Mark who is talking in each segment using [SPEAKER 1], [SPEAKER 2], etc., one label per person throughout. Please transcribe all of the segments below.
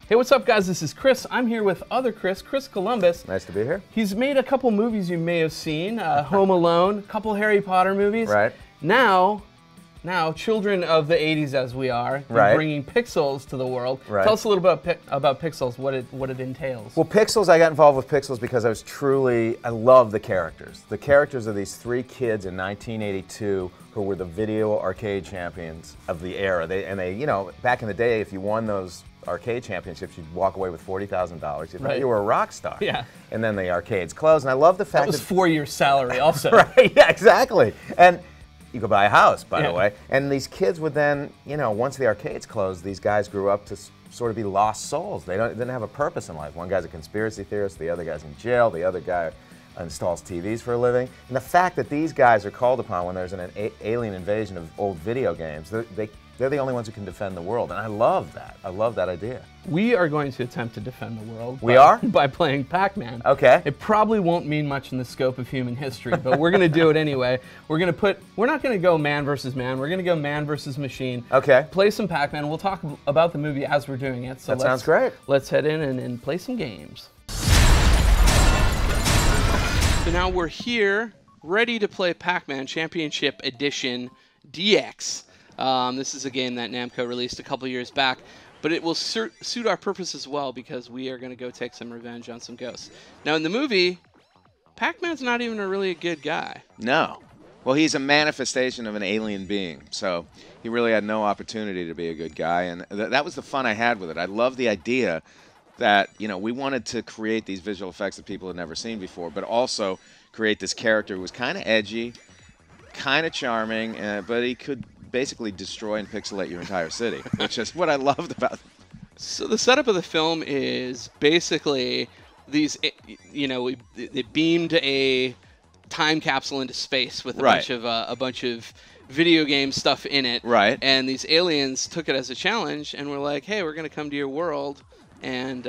[SPEAKER 1] Hey, what's up, guys? This is Chris. I'm here with other Chris Columbus.
[SPEAKER 2] Nice to be here.
[SPEAKER 1] He's made a couple movies you may have seen, Home Alone, a couple Harry Potter movies.
[SPEAKER 2] Right.
[SPEAKER 1] Now, children of the 80s as we are,
[SPEAKER 2] Right.
[SPEAKER 1] bringing Pixels to the world.
[SPEAKER 2] Right.
[SPEAKER 1] Tell us a little bit about Pixels, what it entails.
[SPEAKER 2] Well, Pixels, I got involved with Pixels because I love the characters. The characters of these three kids in 1982 who were the video arcade champions of the era. They, you know, back in the day, if you won those arcade championships, you'd walk away with $40,000. You thought you were a rock star.
[SPEAKER 1] Yeah.
[SPEAKER 2] And then the arcades closed, and I love the fact
[SPEAKER 1] that was 4 years' salary also.
[SPEAKER 2] Right, yeah, exactly. And you could buy a house, by the way. And these kids would then, you know, once the arcades closed, these guys grew up to sort of be lost souls. They didn't have a purpose in life. One guy's a conspiracy theorist, the other guy's in jail, the other guy installs TVs for a living. And the fact that these guys are called upon when there's an alien invasion of old video games, they're the only ones who can defend the world. And I love that. I love that idea.
[SPEAKER 1] We are going to attempt to defend the world.
[SPEAKER 2] We are?
[SPEAKER 1] By playing Pac-Man.
[SPEAKER 2] Okay.
[SPEAKER 1] It probably won't mean much in the scope of human history, but we're going to do it anyway. We're not going to go man versus man. We're going to go man versus machine.
[SPEAKER 2] Okay.
[SPEAKER 1] Play some Pac-Man. We'll talk about the movie as we're doing it. So
[SPEAKER 2] that sounds great.
[SPEAKER 1] Let's head in and play some games. So now we're here, ready to play Pac-Man Championship Edition DX. This is a game that Namco released a couple years back, but it will suit our purpose as well because we are going to go take some revenge on some ghosts. Now, in the movie, Pac-Man's not even a good guy.
[SPEAKER 3] No. Well, he's a manifestation of an alien being, so he really had no opportunity to be a good guy, and that was the fun I had with it. I love the idea that, you know, we wanted to create these visual effects that people had never seen before, but also create this character who was kind of edgy, kind of charming, but he could basically destroy and pixelate your entire city, which is what I loved about it.
[SPEAKER 1] So the setup of the film is basically these, you know, they beamed a time capsule into space with a bunch of video game stuff in it.
[SPEAKER 3] Right.
[SPEAKER 1] And these aliens took it as a challenge and were like, hey, we're going to come to your world and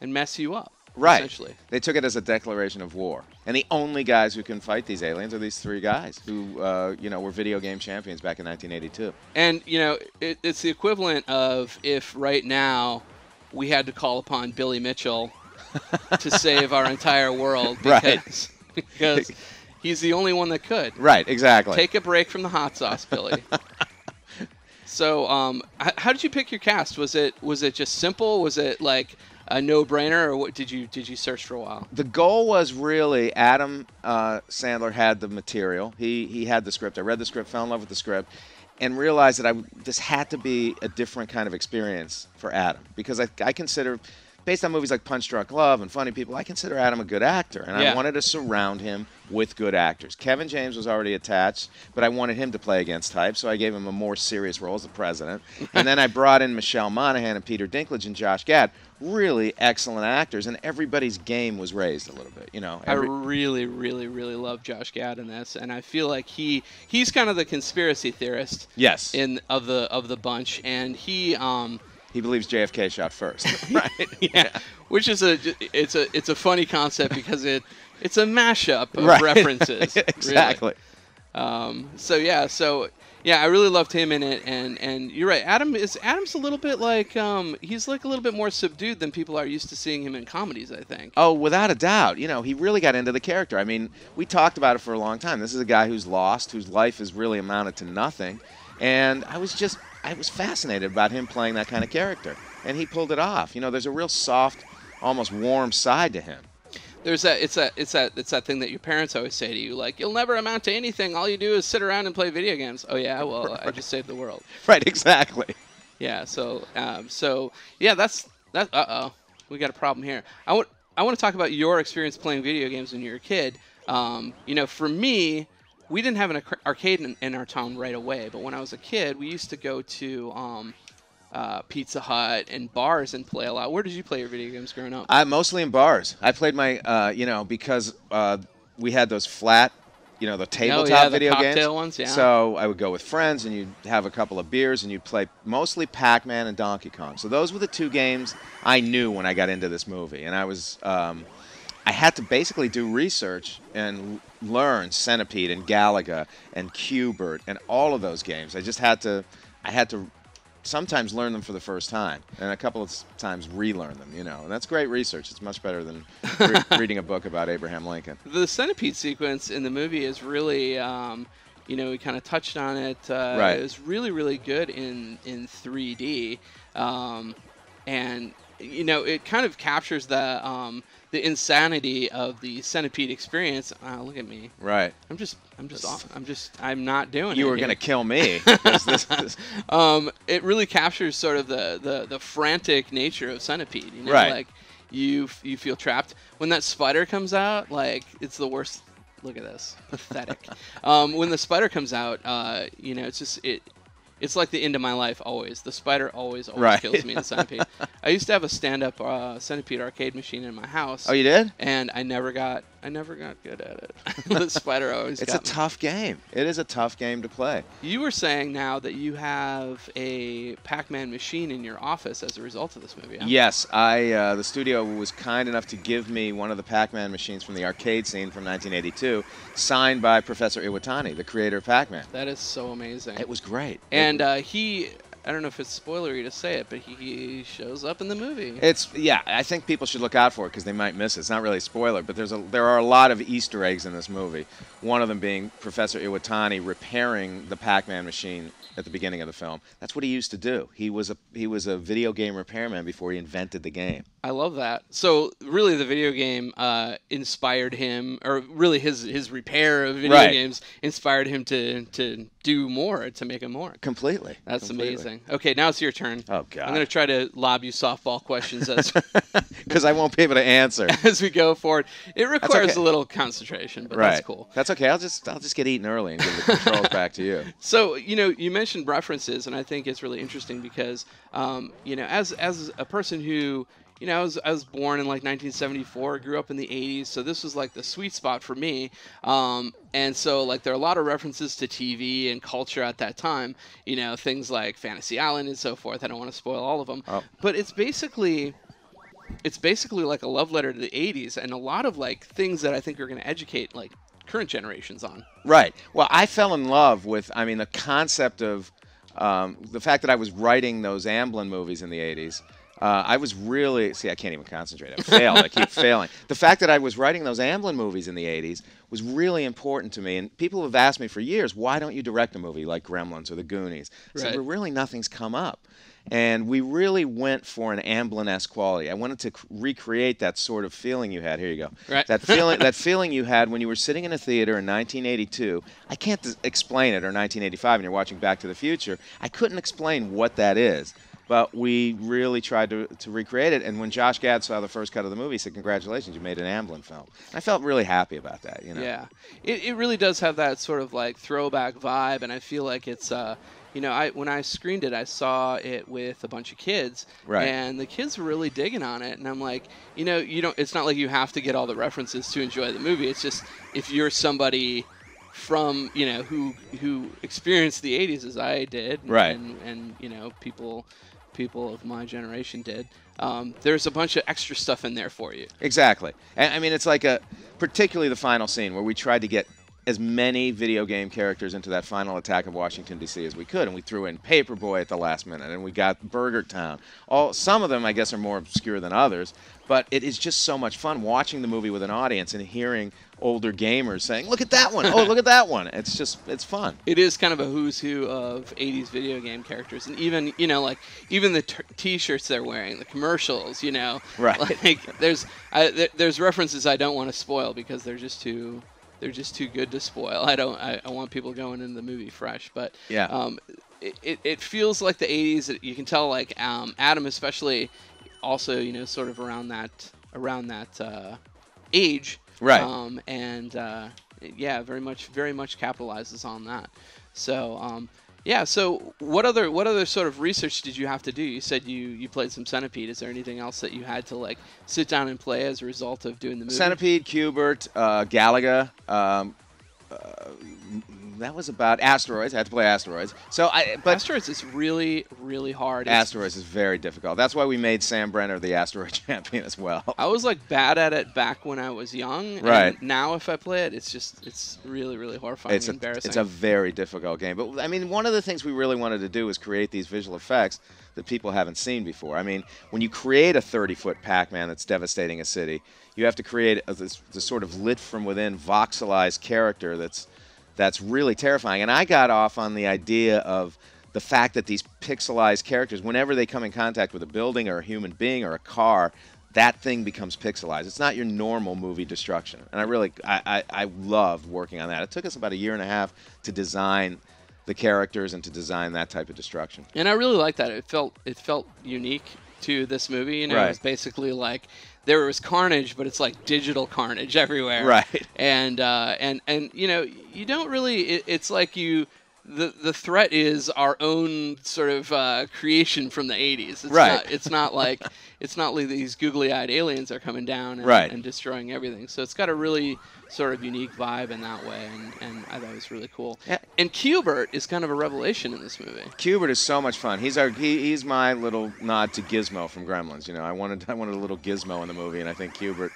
[SPEAKER 1] mess you up.
[SPEAKER 3] Right.
[SPEAKER 1] Essentially.
[SPEAKER 3] They took it as a declaration of war. And the only guys who can fight these aliens are these three guys who, you know, were video game champions back in 1982.
[SPEAKER 1] And, you know, it's the equivalent of if right now we had to call upon Billy Mitchell to save our entire world because he's the only one that could.
[SPEAKER 3] Right, exactly.
[SPEAKER 1] Take a break from the hot sauce, Billy. So, how did you pick your cast? Was it just simple? Was it like a no-brainer, or what, did you search for a while?
[SPEAKER 3] The goal was really Adam Sandler had the material. He had the script. I read the script, fell in love with the script, and realized that this had to be a different kind of experience for Adam because I consider, based on movies like Punch Drunk Love and Funny People, I consider Adam a good actor, and I wanted to surround him with good actors. Kevin James was already attached, but I wanted him to play against type, so I gave him a more serious role as the president. And then I brought in Michelle Monaghan and Peter Dinklage and Josh Gad, really excellent actors, and everybody's game was raised a little bit. You know,
[SPEAKER 1] I really, really, really love Josh Gad in this, and I feel like he's kind of the conspiracy theorist.
[SPEAKER 3] Yes.
[SPEAKER 1] Of the bunch, and he
[SPEAKER 3] believes JFK shot first, right?
[SPEAKER 1] Yeah, which is it's a funny concept because it's a mashup of references.
[SPEAKER 3] Exactly.
[SPEAKER 1] Really. So I really loved him in it, and you're right. Adam's a little bit like he's like a little bit more subdued than people are used to seeing him in comedies, I think.
[SPEAKER 3] Oh, without a doubt. You know, he really got into the character. I mean, we talked about it for a long time. This is a guy who's lost, whose life has really amounted to nothing, and I was fascinated about him playing that kind of character, and he pulled it off. You know, there's a real soft, almost warm side to him.
[SPEAKER 1] There's it's that thing that your parents always say to you, like, you'll never amount to anything. All you do is sit around and play video games. Oh yeah, well, I just saved the world.
[SPEAKER 3] Right, exactly.
[SPEAKER 1] Yeah. So yeah, that's we got a problem here. I want to talk about your experience playing video games when you were a kid. You know, for me, we didn't have an arcade in our town right away, but when I was a kid, we used to go to Pizza Hut and bars and play a lot. Where did you play your video games growing up?
[SPEAKER 3] Mostly in bars. I played my, you know, because we had those flat, you know, the tabletop video games.
[SPEAKER 1] The cocktail ones, yeah.
[SPEAKER 3] So I would go with friends, and you'd have a couple of beers, and you'd play mostly Pac-Man and Donkey Kong. So those were the two games I knew when I got into this movie, and I was, I had to basically do research and learn Centipede and Galaga and Q*bert and all of those games. I had to sometimes learn them for the first time, and a couple of times relearn them. And that's great research. It's much better than reading a book about Abraham Lincoln.
[SPEAKER 1] The centipede sequence in the movie is really, we kind of touched on it.
[SPEAKER 3] Right.
[SPEAKER 1] It was really, really good in 3D, and it kind of captures the insanity of the centipede experience. Look at me.
[SPEAKER 3] Right.
[SPEAKER 1] I'm not doing it.
[SPEAKER 3] You were going to kill me.
[SPEAKER 1] It really captures sort of the frantic nature of centipede.
[SPEAKER 3] Right.
[SPEAKER 1] Like you feel trapped when that spider comes out. Like it's the worst. Look at this, pathetic. When the spider comes out, it's like the end of my life always. The spider always
[SPEAKER 3] right.
[SPEAKER 1] kills me in the centipede. I used to have a stand-up centipede arcade machine in my house.
[SPEAKER 3] Oh, you did?
[SPEAKER 1] And I never got good at it. The spider always
[SPEAKER 3] It's
[SPEAKER 1] got
[SPEAKER 3] a tough game. It is a tough game to play.
[SPEAKER 1] You were saying now that you have a Pac-Man machine in your office as a result of this movie. Huh?
[SPEAKER 3] Yes, the studio was kind enough to give me one of the Pac-Man machines from the arcade scene from 1982, signed by Professor Iwatani, the creator of Pac-Man.
[SPEAKER 1] That is so amazing.
[SPEAKER 3] It was great.
[SPEAKER 1] And I don't know if it's spoilery to say it, but he shows up in the movie.
[SPEAKER 3] I think people should look out for it because they might miss it. It's not really a spoiler, but there are a lot of Easter eggs in this movie. One of them being Professor Iwatani repairing the Pac-Man machine at the beginning of the film. That's what he used to do. He was a video game repairman before he invented the game.
[SPEAKER 1] I love that. So really, the video game inspired him, or really his repair of video
[SPEAKER 3] right.
[SPEAKER 1] games inspired him to do more, to make them more.
[SPEAKER 3] Completely.
[SPEAKER 1] That's amazing. Okay, now it's your turn.
[SPEAKER 3] Oh God.
[SPEAKER 1] I'm going to try to lob you softball questions as
[SPEAKER 3] because I won't be able to answer
[SPEAKER 1] as we go forward. It requires
[SPEAKER 3] okay.
[SPEAKER 1] a little concentration, but
[SPEAKER 3] right.
[SPEAKER 1] that's cool.
[SPEAKER 3] That's okay. I'll just get eaten early and give the controls back to you.
[SPEAKER 1] So you mentioned references, and I think it's really interesting because as a person who I was born in like 1974, grew up in the 80s, so this was like the sweet spot for me. And so like there are a lot of references to TV and culture at that time, things like Fantasy Island and so forth. I don't want to spoil all of them, but it's basically like a love letter to the 80s and a lot of like things that I think are going to educate like current generations on.
[SPEAKER 3] Right. Well, I fell in love with, the concept of the fact that I was writing those Amblin movies in the 80s. I was really, I can't even concentrate. I failed. I keep failing. The fact that I was writing those Amblin movies in the 80s was really important to me. And people have asked me for years, why don't you direct a movie like Gremlins or The Goonies? I said, well, really nothing's come up. And we really went for an Amblin-esque quality. I wanted to recreate that sort of feeling you had. Here you go.
[SPEAKER 1] Right.
[SPEAKER 3] That feeling you had when you were sitting in a theater in 1982. I can't explain it, or 1985 and you're watching Back to the Future. I couldn't explain what that is. But we really tried to recreate it. And when Josh Gad saw the first cut of the movie, he said, congratulations, you made an Amblin film. And I felt really happy about that.
[SPEAKER 1] Yeah. It really does have that sort of like throwback vibe. And I feel like it's, when I screened it, I saw it with a bunch of kids.
[SPEAKER 3] Right.
[SPEAKER 1] And the kids were really digging on it. And I'm like, it's not like you have to get all the references to enjoy the movie. It's just if you're somebody from, who experienced the 80s as I did.
[SPEAKER 3] Right.
[SPEAKER 1] And people of my generation did. There's a bunch of extra stuff in there for you.
[SPEAKER 3] Exactly. And it's like particularly the final scene where we tried to get as many video game characters into that final attack of Washington, D.C. as we could. And we threw in Paperboy at the last minute, and we got Burger Town. Some of them, I guess, are more obscure than others, but it is just so much fun watching the movie with an audience and hearing older gamers saying, look at that one, oh, look at that one. It's fun.
[SPEAKER 1] It is kind of a who's who of 80s video game characters. And even, even the T-shirts they're wearing, the commercials,
[SPEAKER 3] Right.
[SPEAKER 1] Like, there's references I don't want to spoil because they're just too good to spoil. I want people going into the movie fresh, but
[SPEAKER 3] yeah.
[SPEAKER 1] It feels like the 80s. You can tell like Adam especially also sort of around that age,
[SPEAKER 3] right?
[SPEAKER 1] Very much capitalizes on that. So so what other sort of research did you have to do? You said you played some Centipede. Is there anything else that you had to like sit down and play as a result of doing the movie?
[SPEAKER 3] Centipede, Q*bert, Galaga, that was about Asteroids. I had to play Asteroids. But
[SPEAKER 1] Asteroids is really, really hard.
[SPEAKER 3] Asteroids is very difficult. That's why we made Sam Brenner the Asteroid champion as well.
[SPEAKER 1] I was like bad at it back when I was young.
[SPEAKER 3] Right.
[SPEAKER 1] And now if I play it, it's really, really horrifying and embarrassing.
[SPEAKER 3] It's a very difficult game. But I mean, one of the things we really wanted to do was create these visual effects that people haven't seen before. I mean, when you create a 30-foot Pac-Man that's devastating a city, you have to create this sort of lit from within, voxelized character that's really terrifying. And I got off on the idea of the fact that these pixelized characters, whenever they come in contact with a building or a human being or a car, that thing becomes pixelized. It's not your normal movie destruction. And I loved working on that. It took us about 1.5 years to design the characters and to design that type of destruction.
[SPEAKER 1] And I really like that. It felt unique to this movie. You know,
[SPEAKER 3] Right.
[SPEAKER 1] It was basically like there was carnage, but it's like digital carnage everywhere.
[SPEAKER 3] Right.
[SPEAKER 1] And you know, you don't really. It's like you. The threat is our own sort of creation from the 80s. It's
[SPEAKER 3] Right.
[SPEAKER 1] It's not like these googly-eyed aliens are coming down and,
[SPEAKER 3] Right.
[SPEAKER 1] and destroying everything. So it's got a really sort of unique vibe in that way, and I thought it was really cool.
[SPEAKER 3] Yeah.
[SPEAKER 1] And Q*bert is kind of a revelation in this movie.
[SPEAKER 3] Q*bert is so much fun. He's my little nod to Gizmo from Gremlins. You know, I wanted a little Gizmo in the movie, and I think Q*bert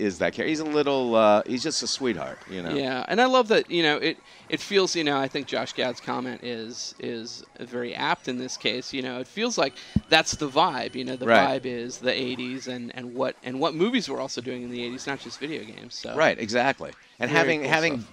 [SPEAKER 3] is that character. He's a little, he's just a sweetheart, you know.
[SPEAKER 1] Yeah, and I love that, you know, it feels, you know, I think Josh Gad's comment is very apt in this case. You know, it feels like that's the vibe. You know, the
[SPEAKER 3] Right.
[SPEAKER 1] vibe is the 80s and what movies were also doing in the 80s, not just video games. So
[SPEAKER 3] Right, exactly. And
[SPEAKER 1] Very cool
[SPEAKER 3] having
[SPEAKER 1] stuff.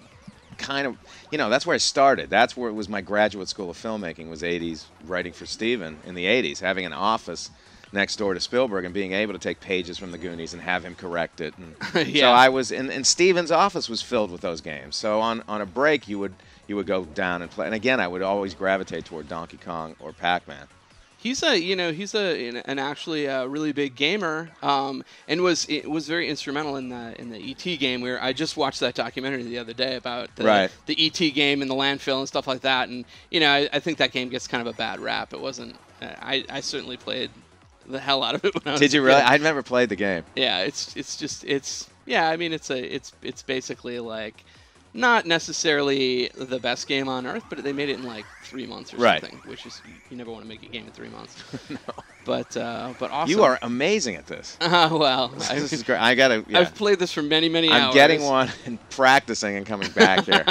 [SPEAKER 3] kind of, you know, that's where I started. That's where it was my graduate school of filmmaking, was 80s, writing for Steven in the 80s, having an office next door to Spielberg and being able to take pages from the Goonies and have him correct it. And
[SPEAKER 1] Yeah.
[SPEAKER 3] So I was, and Steven's office was filled with those games. So on a break, you would go down and play. And again, I would always gravitate toward Donkey Kong or Pac-Man.
[SPEAKER 1] He's an actually a really big gamer, and was very instrumental in the E.T. game. Where I just watched that documentary the other day about the E.T. game in the landfill and stuff like that. And you know, I think that game gets kind of a bad rap. It wasn't. I certainly played the hell out of it when I was.
[SPEAKER 3] Did you
[SPEAKER 1] a
[SPEAKER 3] really?
[SPEAKER 1] kid.
[SPEAKER 3] I'd never played the game.
[SPEAKER 1] Yeah, it's yeah. I mean, it's basically like not necessarily the best game on earth, but they made it in like 3 months or
[SPEAKER 3] Right.
[SPEAKER 1] something, which is you never want to make a game in 3 months.
[SPEAKER 3] No.
[SPEAKER 1] But awesome.
[SPEAKER 3] You are amazing at this.
[SPEAKER 1] Well,
[SPEAKER 3] This is great. I gotta. Yeah.
[SPEAKER 1] I've played this for many hours.
[SPEAKER 3] I'm getting one and practicing and coming back here.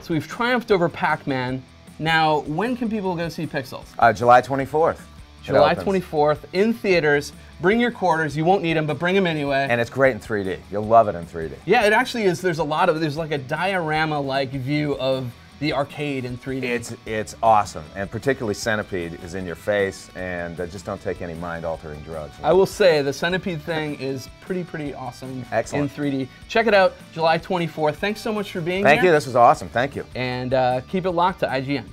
[SPEAKER 1] So we've triumphed over Pac-Man. Now, when can people go see Pixels?
[SPEAKER 2] July 24th.
[SPEAKER 1] July 24th in theaters. Bring your quarters. You won't need them, but bring them anyway.
[SPEAKER 2] And it's great in 3D. You'll love it in 3D.
[SPEAKER 1] Yeah, it actually is. There's like a diorama-like view of the arcade in 3D.
[SPEAKER 2] It's awesome, and particularly Centipede is in your face, and just don't take any mind-altering drugs.
[SPEAKER 1] I will say the Centipede thing is pretty awesome.
[SPEAKER 2] Excellent.
[SPEAKER 1] In 3D. Check it out, July 24th. Thanks so much for being here.
[SPEAKER 2] Thank you. This was awesome. Thank you.
[SPEAKER 1] And keep it locked to IGN.